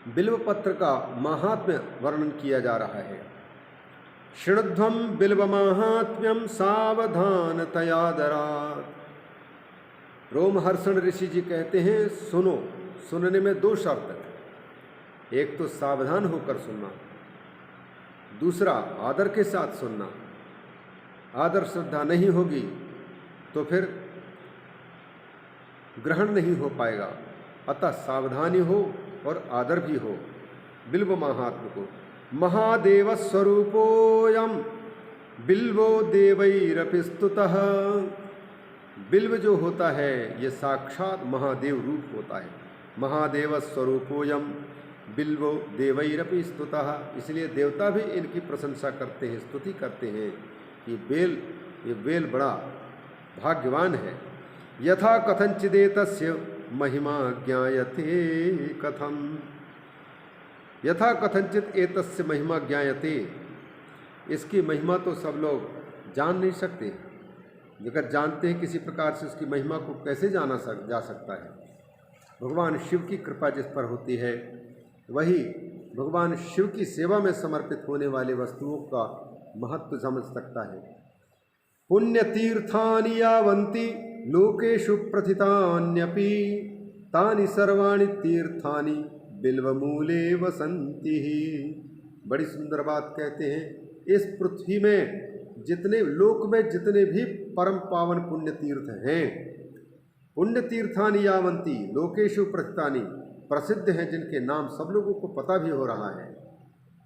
बिल्वपत्र का महात्म्य वर्णन किया जा रहा है। शृणुध्वं बिल्वमाहात्म्यं सावधानतयादरात्। रोमहर्षण ऋषि जी कहते हैं सुनो। सुनने में दो शर्त है, एक तो सावधान होकर सुनना, दूसरा आदर के साथ सुनना। आदर श्रद्धा नहीं होगी तो फिर ग्रहण नहीं हो पाएगा। अतः सावधानी हो और आदर भी हो। बिल्व महात्म को महादेव स्वरूपोयम बिल्वो देवैरपि स्तुतः। बिल्व जो होता है ये साक्षात महादेव रूप होता है। महादेव स्वरूपोयम बिल्वो देवैरपि स्तुतः, इसलिए देवता भी इनकी प्रशंसा करते हैं, स्तुति करते हैं कि ये बेल बड़ा भाग्यवान है। यथा कथंचिदेतस्य महिमा ज्ञायते कथम। यथा कथंचित एतस्य महिमा ज्ञायते, इसकी महिमा तो सब लोग जान नहीं सकते। अगर जानते हैं किसी प्रकार से उसकी महिमा को कैसे जाना जा सकता है। भगवान शिव की कृपा जिस पर होती है वही भगवान शिव की सेवा में समर्पित होने वाली वस्तुओं का महत्व समझ सकता है। पुण्य तीर्थानि यावन्ति लोकेषु प्रथितान्यपि तानि सर्वाणि तीर्थानि बिल्वमूले वसन्ति। बड़ी सुंदर बात कहते हैं। इस पृथ्वी में जितने लोक में जितने भी परम पावन पुण्य तीर्थ हैं, पुण्य तीर्थानि यावन्ति लोकेषु प्रथितानि, प्रसिद्ध हैं जिनके नाम सब लोगों को पता भी हो रहा है।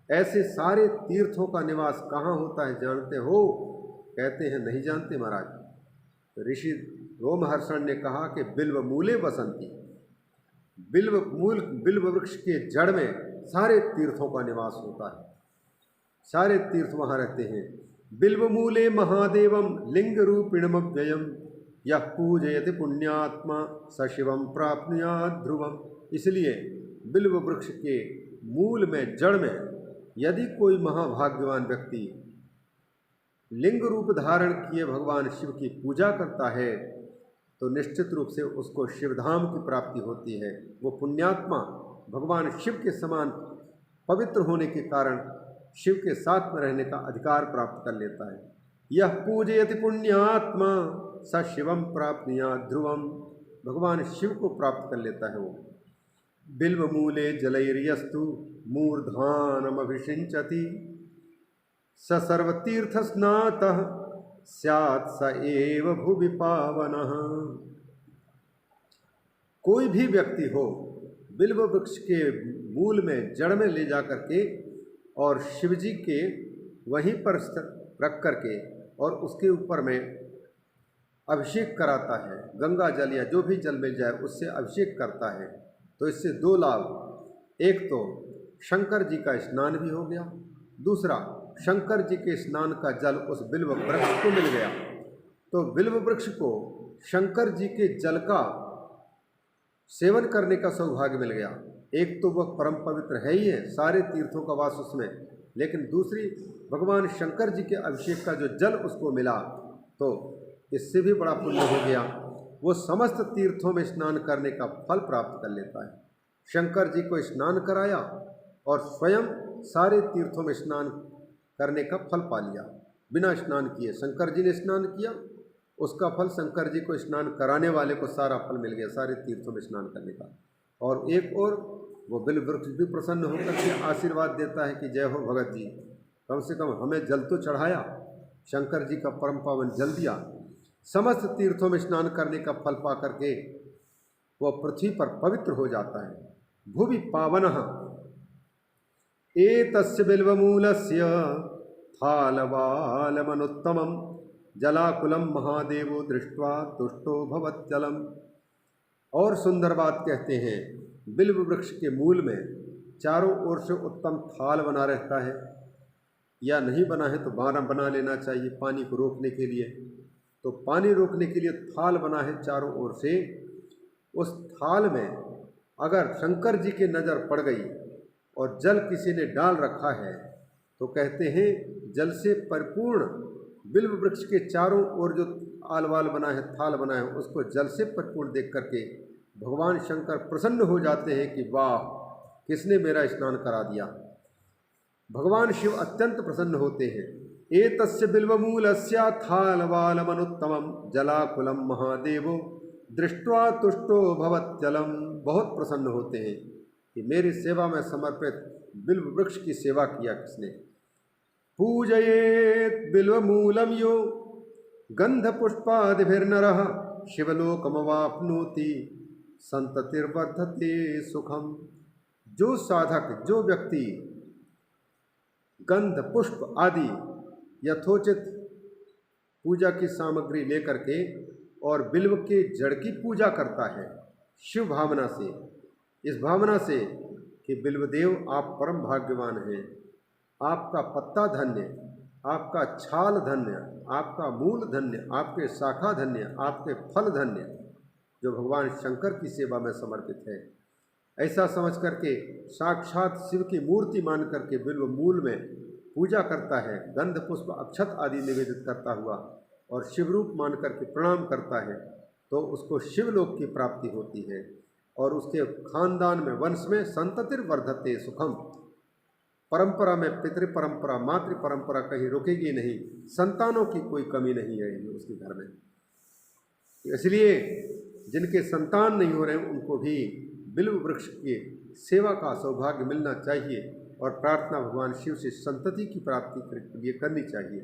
ऐसे सारे तीर्थों का निवास कहाँ होता है जानते हो? कहते हैं नहीं जानते महाराज। तो ऋषि रोमहर्षण ने कहा कि बिल्व मूले वसंती। बिल्व वृक्ष के जड़ में सारे तीर्थों का निवास होता है। सारे तीर्थ वहाँ रहते हैं। बिल्व मूले महादेवम लिंग रूपिणमव्ययम यह पूजयति पुण्यात्मा स शिवम प्राप्नुयात् ध्रुवम। इसलिए बिल्व वृक्ष के मूल में जड़ में यदि कोई महाभाग्यवान व्यक्ति लिंग रूप धारण किए भगवान शिव की पूजा करता है तो निश्चित रूप से उसको शिवधाम की प्राप्ति होती है। वो पुण्यात्मा भगवान शिव के समान पवित्र होने के कारण शिव के साथ में रहने का अधिकार प्राप्त कर लेता है। यह पूजयति पुण्यात्मा स शिवम प्राप्नुयात् ध्रुवम। भगवान शिव को प्राप्त कर लेता है वो। बिल्व मूले जलैर्यस्तु मूर्धानमभिषिञ्चति स सर्वतीर्थ स्नातः स्यात् स एव भुवि पावनः। कोई भी व्यक्ति हो बिल्व वृक्ष के मूल में जड़ में ले जा करके और शिवजी के वहीं पर रख करके और उसके ऊपर में अभिषेक कराता है, गंगा जल या जो भी जल मिल जाए उससे अभिषेक करता है, तो इससे दो लाभ। एक तो शंकर जी का स्नान भी हो गया, दूसरा शंकर जी के स्नान का जल उस बिल्व वृक्ष को मिल गया। तो बिल्व वृक्ष को शंकर जी के जल का सेवन करने का सौभाग्य मिल गया। एक तो वह परम पवित्र है ही है, सारे तीर्थों का वास उसमें, लेकिन दूसरी भगवान शंकर जी के अभिषेक का जो जल उसको मिला तो इससे भी बड़ा पुण्य हो गया। वो समस्त तीर्थों में स्नान करने का फल प्राप्त कर लेता है। शंकर जी को स्नान कराया और स्वयं सारे तीर्थों में स्नान करने का फल पा लिया बिना स्नान किए। शंकर जी ने स्नान किया, उसका फल शंकर जी को स्नान कराने वाले को सारा फल मिल गया सारे तीर्थों में स्नान करने का। और एक और वो बिल्व वृक्ष भी प्रसन्न होकर के आशीर्वाद देता है कि जय हो भगत जी, कम से कम हमें जल तो चढ़ाया, शंकर जी का परम पावन जल दिया। समस्त तीर्थों में स्नान करने का फल पा करके वह पृथ्वी पर पवित्र हो जाता है। भुवि पावनः एतस्य बिल्वमूलस्य थालवालमनुत्तमं जलाकुलं महादेवो दृष्ट्वा तुष्टो भवत्यलम। और सुंदर बात कहते हैं, बिल्व वृक्ष के मूल में चारों ओर से उत्तम थाल बना रहता है, या नहीं बना है तो बना लेना चाहिए पानी को रोकने के लिए। तो पानी रोकने के लिए थाल बना है चारों ओर से। उस थाल में अगर शंकर जी की नज़र पड़ गई और जल किसी ने डाल रखा है तो कहते हैं जल से परिपूर्ण बिल्व वृक्ष के चारों ओर जो आलवाल बना है, थाल बना है, उसको जल से परिपूर्ण देख करके भगवान शंकर प्रसन्न हो जाते हैं कि वाह, किसने मेरा स्नान करा दिया। भगवान शिव अत्यंत प्रसन्न होते हैं। एतस्य बिल्वमूलस्य थालवालमनुत्तमं जलाकुलम महादेवो दृष्ट्वा तुष्टो भवत्यलम। बहुत प्रसन्न होते हैं कि मेरी सेवा में समर्पित बिल्व वृक्ष की सेवा किया किसने। पूजयेत बिल्वमूलम यो गंधपुष्पादिभिर्नरः शिवलोकमवाप्नोति संततिर्वर्धते सुखम। जो साधक, जो व्यक्ति गंध पुष्प आदि यथोचित पूजा की सामग्री लेकर के और बिल्व के जड़ की पूजा करता है शिव भावना से, इस भावना से कि बिल्वदेव आप परम भाग्यवान हैं, आपका पत्ता धन्य, आपका छाल धन्य, आपका मूल धन्य, आपके शाखा धन्य, आपके फल धन्य, जो भगवान शंकर की सेवा में समर्पित है। ऐसा समझ करके साक्षात शिव की मूर्ति मान करके बिल्व मूल में पूजा करता है, गंध पुष्प अक्षत आदि निवेदित करता हुआ और शिवरूप मान करके प्रणाम करता है, तो उसको शिवलोक की प्राप्ति होती है और उसके खानदान में, वंश में संततिर वर्धते सुखम। परंपरा में पितृ परंपरा, मातृ परंपरा कहीं रुकेगी नहीं, संतानों की कोई कमी नहीं रहेगी उसके घर में। इसलिए जिनके संतान नहीं हो रहे हैं उनको भी बिल्व वृक्ष की सेवा का सौभाग्य मिलना चाहिए और प्रार्थना भगवान शिव से संतति की प्राप्ति के लिए करनी चाहिए।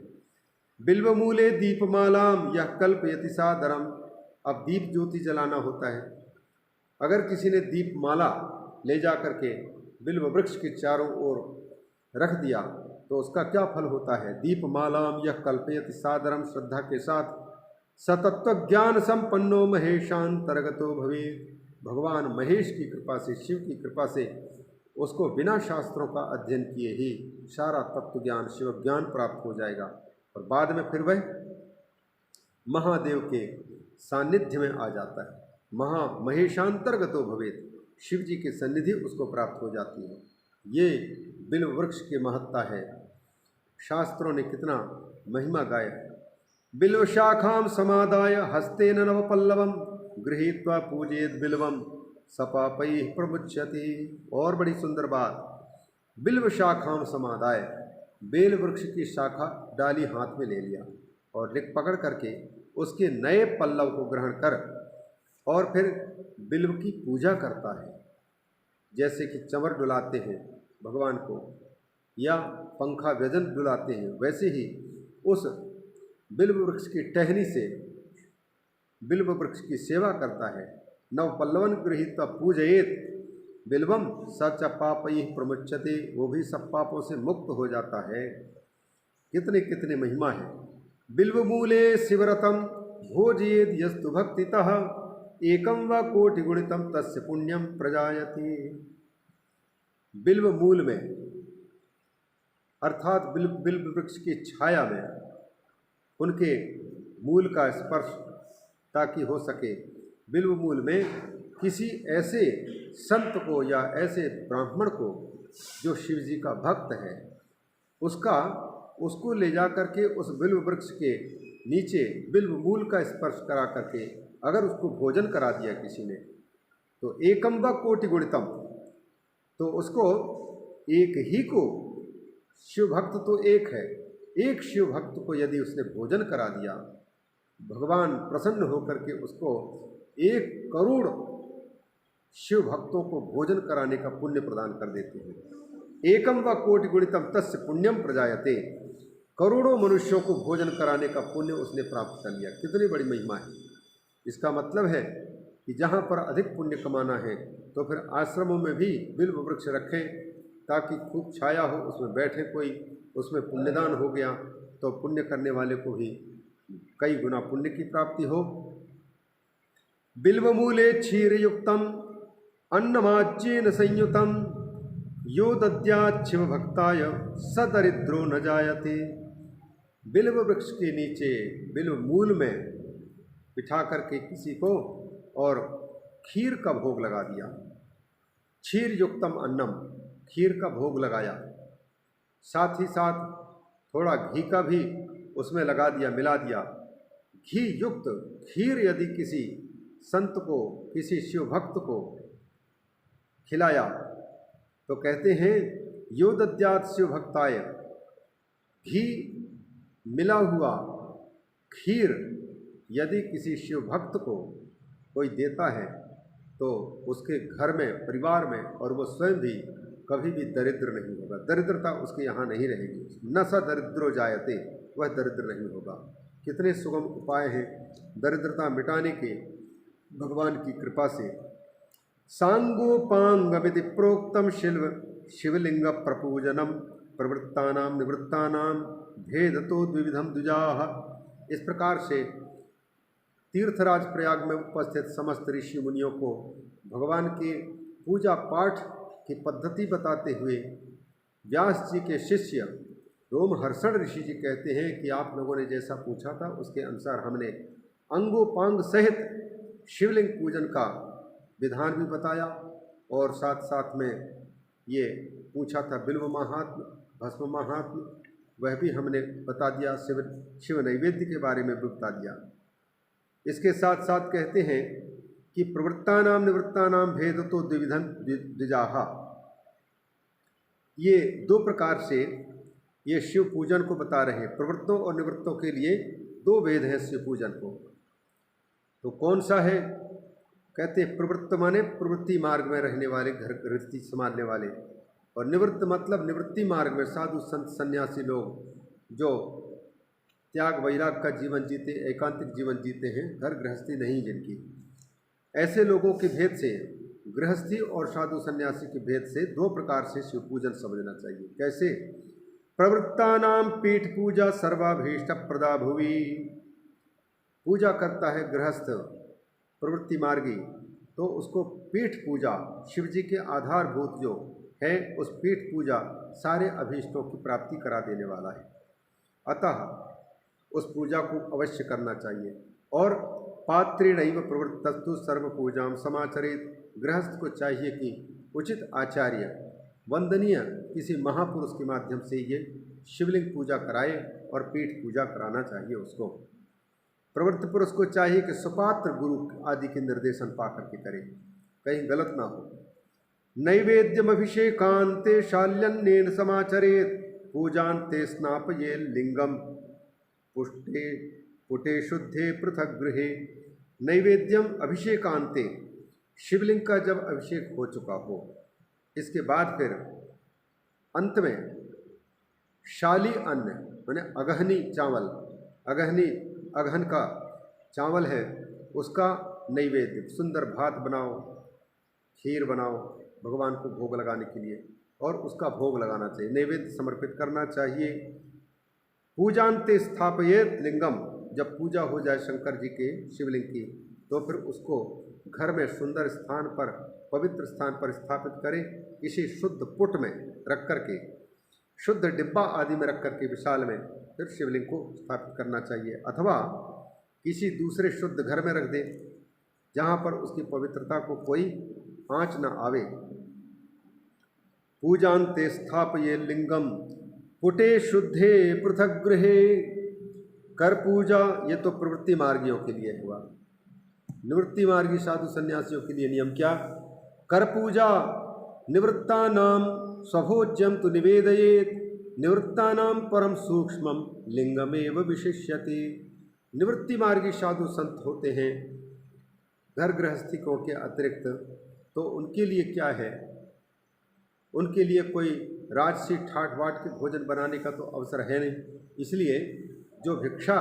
बिल्वमूले दीपमालाम यह कल्पयति सादरम। अब दीप ज्योति जलाना होता है। अगर किसी ने दीपमाला ले जा करके बिल्व वृक्ष के चारों ओर रख दिया तो उसका क्या फल होता है। दीपमालाम यह कल्पयति सादरम, श्रद्धा के साथ सतत्व ज्ञान संपन्नो महेशांतर्गतो भवेत्। भगवान महेश की कृपा से, शिव की कृपा से उसको बिना शास्त्रों का अध्ययन किए ही सारा तत्व ज्ञान, शिव ज्ञान प्राप्त हो जाएगा और बाद में फिर वह महादेव के सानिध्य में आ जाता है। महेशांतर्गतो भवेत्, शिव जी की सन्निधि उसको प्राप्त हो जाती है। ये बिल्व वृक्ष की महत्ता है। शास्त्रों ने कितना महिमा गाया। बिल्व शाखाम समादाय हस्तेन नवपल्लवम गृहीत्वा पूजेत बिल्वम सपापैः प्रमुच्यति। और बड़ी सुंदर बात, बिल्व शाखाम समादाय, बेल वृक्ष की शाखा डाली हाथ में ले लिया और लिख पकड़ करके उसके नए पल्लव को ग्रहण कर और फिर बिल्व की पूजा करता है। जैसे कि चंवर डुलाते हैं भगवान को या पंखा व्यजन डुलाते हैं, वैसे ही उस बिल्व वृक्ष की टहनी से बिल्व वृक्ष की सेवा करता है। नव पल्लवन गृहीत पूजयेत बिल्वम सच पापैः प्रमुच्यते, वो भी सब पापों से मुक्त हो जाता है। कितने कितने महिमा है। बिल्वमूले शिवरतम भोजयेद यस्तु भक्तितः एकम व कोटि गुणितम तस्य पुण्यम प्रजायति। बिल्व मूल में अर्थात बिल्व वृक्ष की छाया में उनके मूल का स्पर्श ताकि हो सके। बिल्व मूल में किसी ऐसे संत को या ऐसे ब्राह्मण को जो शिव जी का भक्त है उसको ले जा करके उस बिल्व वृक्ष के नीचे बिल्व मूल का स्पर्श करा करके अगर उसको भोजन करा दिया किसी ने तो एकम व कोटि गुणितम, तो उसको एक ही को, शिव भक्त तो एक है, एक शिव भक्त को यदि उसने भोजन करा दिया, भगवान प्रसन्न होकर के उसको 1 करोड़ शिव भक्तों को भोजन कराने का पुण्य प्रदान कर देते हैं। एकम व कोटि गुणितम तस्य पुण्यम प्रजायते, करोड़ों मनुष्यों को भोजन कराने का पुण्य उसने प्राप्त कर लिया। कितनी बड़ी महिमा है। इसका मतलब है कि जहाँ पर अधिक पुण्य कमाना है तो फिर आश्रमों में भी बिल्व वृक्ष रखें ताकि खूब छाया हो, उसमें बैठे कोई, उसमें पुण्यदान हो गया तो पुण्य करने वाले को भी कई गुना पुण्य की प्राप्ति हो। बिल्वमूले क्षीरयुक्तम अन्नमाज्येन संयुतम यो दद्यात् शिव भक्ताय स दरिद्रो न जायते। बिल्व वृक्ष के नीचे बिल्व मूल में बिठा करके किसी को और खीर का भोग लगा दिया, क्षीर युक्तम अन्नम, खीर का भोग लगाया, साथ ही साथ थोड़ा घी का भी उसमें लगा दिया, मिला दिया। घी युक्त खीर यदि किसी संत को, किसी शिव भक्त को खिलाया तो कहते हैं यो दद्यात् शिव भक्ताय, घी मिला हुआ खीर यदि किसी शिव भक्त को कोई देता है तो उसके घर में, परिवार में, और वो स्वयं भी कभी भी दरिद्र नहीं होगा, दरिद्रता उसके यहाँ नहीं रहेगी। न स दरिद्रो जायते, वह दरिद्र नहीं होगा। कितने सुगम उपाय हैं दरिद्रता मिटाने के भगवान की कृपा से। सांगोपांगमिति प्रोक्तम शिवलिंग प्रपूजनम प्रवृत्तानाम निवृत्तानाम भेदतो द्विविधम द्विजाः। इस प्रकार से तीर्थराज प्रयाग में उपस्थित समस्त ऋषि मुनियों को भगवान के पूजा पाठ की पद्धति बताते हुए व्यास जी के शिष्य रोमहर्षण ऋषि जी कहते हैं कि आप लोगों ने जैसा पूछा था उसके अनुसार हमने अंगोपांग सहित शिवलिंग पूजन का विधान भी बताया, और साथ साथ में ये पूछा था बिल्व महात्म, भस्म महात्म, वह भी हमने बता दिया। शिव नैवेद्य के बारे में भी बता दिया। इसके साथ साथ कहते हैं कि प्रवृत्तानाम निवृत्तानाम भेदतो द्विविधं द्विजाः। ये दो प्रकार से ये शिव पूजन को बता रहे हैं। प्रवृत्तों और निवृत्तों के लिए दो भेद हैं शिव पूजन को। तो कौन सा है? कहते हैं प्रवृत्त माने प्रवृत्ति मार्ग में रहने वाले, घर गृहस्थी संभालने वाले, और निवृत्त मतलब निवृत्ति मार्ग में साधु संत सन्यासी लोग जो त्याग वैराग का जीवन जीते, एकांतिक जीवन जीते हैं, घर गृहस्थी नहीं जिनकी, ऐसे लोगों के भेद से, गृहस्थी और साधु सन्यासी के भेद से दो प्रकार से शिव पूजन समझना चाहिए। कैसे? प्रवृत्तानाम पीठ पूजा सर्वाभीष्ट प्रदा भुवि। पूजा करता है गृहस्थ प्रवृत्ति मार्गी, तो उसको पीठ पूजा, शिव जी के आधारभूत जो है उस पीठ पूजा सारे अभीष्टों की प्राप्ति करा देने वाला है। अतः उस पूजा को अवश्य करना चाहिए। और पात्रेणैव प्रवृत्तस्तु सर्व पूजाम समाचरेत। गृहस्थ को चाहिए कि उचित आचार्य, वंदनीय किसी महापुरुष के माध्यम से ये शिवलिंग पूजा कराए और पीठ पूजा कराना चाहिए उसको। प्रवृत्त पुरुष को चाहिए कि सुपात्र गुरु आदि के निर्देशन पा करके करे, कहीं गलत ना हो। नैवेद्यम अभिषेकांते शाल्यन्नेन समाचरेत पूजान्ते स्नापये लिंगम पुष्टे पुटे शुद्धे पृथक गृहे। नैवेद्यम अभिषेकांते, शिवलिंग का जब अभिषेक हो चुका हो, इसके बाद फिर अंत में शाली अन्न माने अगहनी चावल, अगहन का चावल है उसका नैवेद्य, सुंदर भात बनाओ, खीर बनाओ भगवान को भोग लगाने के लिए, और उसका भोग लगाना चाहिए, नैवेद्य समर्पित करना चाहिए। पूजान्ते स्थापयेत लिंगम, जब पूजा हो जाए शंकर जी के शिवलिंग की, तो फिर उसको घर में सुंदर स्थान पर, पवित्र स्थान पर स्थापित करें, किसी शुद्ध पुट में रख करके, शुद्ध डिब्बा आदि में रख करके विशाल में फिर शिवलिंग को स्थापित करना चाहिए। अथवा किसी दूसरे शुद्ध घर में रख दे जहाँ पर उसकी पवित्रता को कोई आँच न आवे। पूजान्ते स्थापये लिंगम पुटे शुद्धे पृथक गृहे। कर पूजा, ये तो प्रवृत्ति मार्गियों के लिए हुआ। निवृत्ति मार्गी साधु सन्यासियों के लिए नियम क्या? कर पूजा निवृत्तानाम स्वभोज्यम तु निवेदयेत निवृत्तानाम परम सूक्ष्मम लिंगमेव विशिष्यते। निवृत्ति मार्गी साधु संत होते हैं घर गृहस्थिकों के अतिरिक्त, तो उनके लिए क्या है? उनके लिए कोई राजसी ठाट बाट के भोजन बनाने का तो अवसर है नहीं, इसलिए जो भिक्षा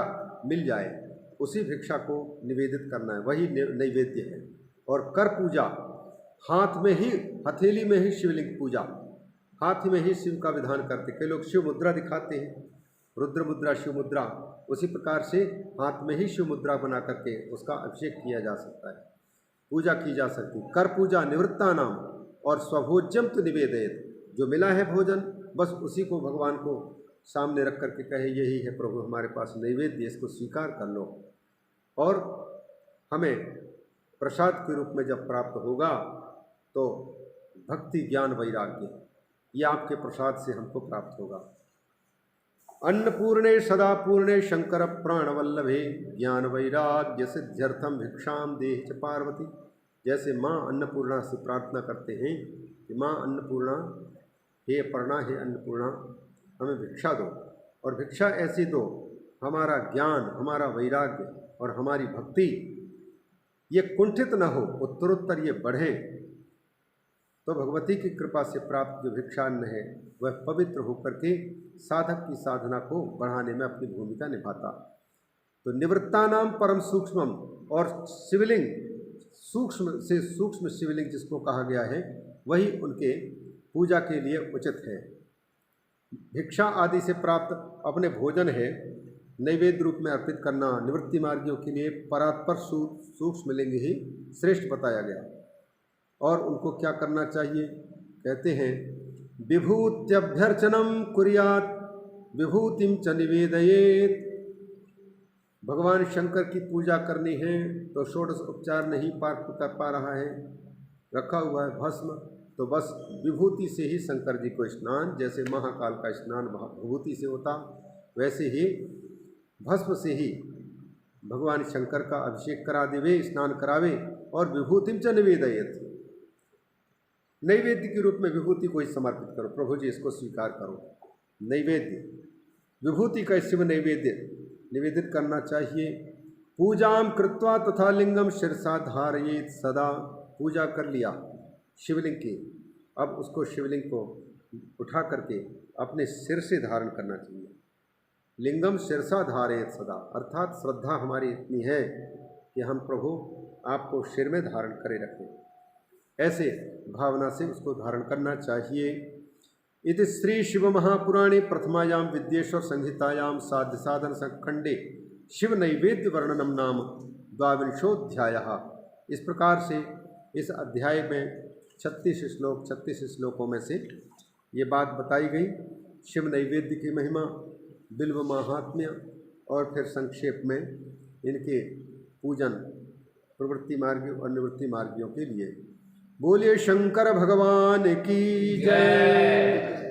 मिल जाए उसी भिक्षा को निवेदित करना है, वही नैवेद्य है। और कर पूजा, हाथ में ही, हथेली में ही शिवलिंग पूजा, हाथ में ही शिव का विधान करते। कई लोग शिव मुद्रा दिखाते हैं, रुद्र मुद्रा, शिव मुद्रा, उसी प्रकार से हाथ में ही शिव मुद्रा बना करके उसका अभिषेक किया जा सकता है, पूजा की जा सकती है। कर पूजा निवृत्ता नाम और स्वभोज्यम तो निवेदयत, जो मिला है भोजन बस उसी को भगवान को सामने रख करके कहे यही है प्रभु हमारे पास नैवेद्य, इसको स्वीकार कर लो। और हमें प्रसाद के रूप में जब प्राप्त होगा तो भक्ति ज्ञान वैराग्य, ये आपके प्रसाद से हमको प्राप्त होगा। अन्नपूर्णे सदा पूर्णे शंकर प्राणवल्लभे ज्ञान वैराग्य सिद्ध्यर्थम भिक्षाम देहि च पार्वती। जैसे माँ अन्नपूर्णा से प्रार्थना करते हैं कि कि माँ अन्नपूर्णा, हे अपर्णा, हे अन्नपूर्णा, हमें भिक्षा दो, और भिक्षा ऐसी दो हमारा ज्ञान, हमारा वैराग्य और हमारी भक्ति ये कुंठित न हो, उत्तरोत्तर ये बढ़े। तो भगवती की कृपा से प्राप्त जो भिक्षान्न है वह पवित्र होकर के साधक की साधना को बढ़ाने में अपनी भूमिका निभाता। तो निवृत्तानाम परम सूक्ष्मम, और शिवलिंग सूक्ष्म से सूक्ष्म शिवलिंग जिसको कहा गया है वही उनके पूजा के लिए उचित है। भिक्षा आदि से प्राप्त अपने भोजन है नैवेद्य रूप में अर्पित करना निवृत्ति मार्गियों के लिए परात्पर सूक्ष्म लिंग ही श्रेष्ठ बताया गया। और उनको क्या करना चाहिए, कहते हैं विभूत्यभ्यर्चनम कुर्यात विभूतिम च निवेदयेत। भगवान शंकर की पूजा करनी है तो षोडश उपचार नहीं कर पा रहा है, रखा हुआ है भस्म, तो बस विभूति से ही शंकर जी को स्नान, जैसे महाकाल का स्नान विभूति से होता वैसे ही भस्म से ही भगवान शंकर का अभिषेक करा देवे, स्नान करावे। और विभूतिम च निवेदयेत, नैवेद्य के रूप में विभूति को ही समर्पित करो, प्रभु जी इसको स्वीकार करो। नैवेद्य विभूति का शिव नैवेद्य निवेदित करना चाहिए। पूजाम कृत्वा तथा लिंगम शिरसा धारयेत सदा, पूजा कर लिया शिवलिंग की, अब उसको शिवलिंग को उठा करके अपने सिर से धारण करना चाहिए। लिंगम शिरसा धारयेत सदा, अर्थात श्रद्धा हमारी इतनी है कि हम प्रभु आपको सिर में धारण करे रखें, ऐसे भावना से उसको धारण करना चाहिए। इति श्री शिव महापुराणे प्रथमायाम विद्येश्वर संहितायाम साध्य साधन खंडे शिव नैवेद्य वर्णनम नाम 22वाध्यायः। इस प्रकार से इस अध्याय में 36 श्लोकों में से ये बात बताई गई, शिव नैवेद्य की महिमा, बिल्व महात्म्य, और फिर संक्षेप में इनके पूजन प्रवृत्ति मार्गियों और निवृत्ति मार्गियों के लिए। बोलिए शंकर भगवान की जय।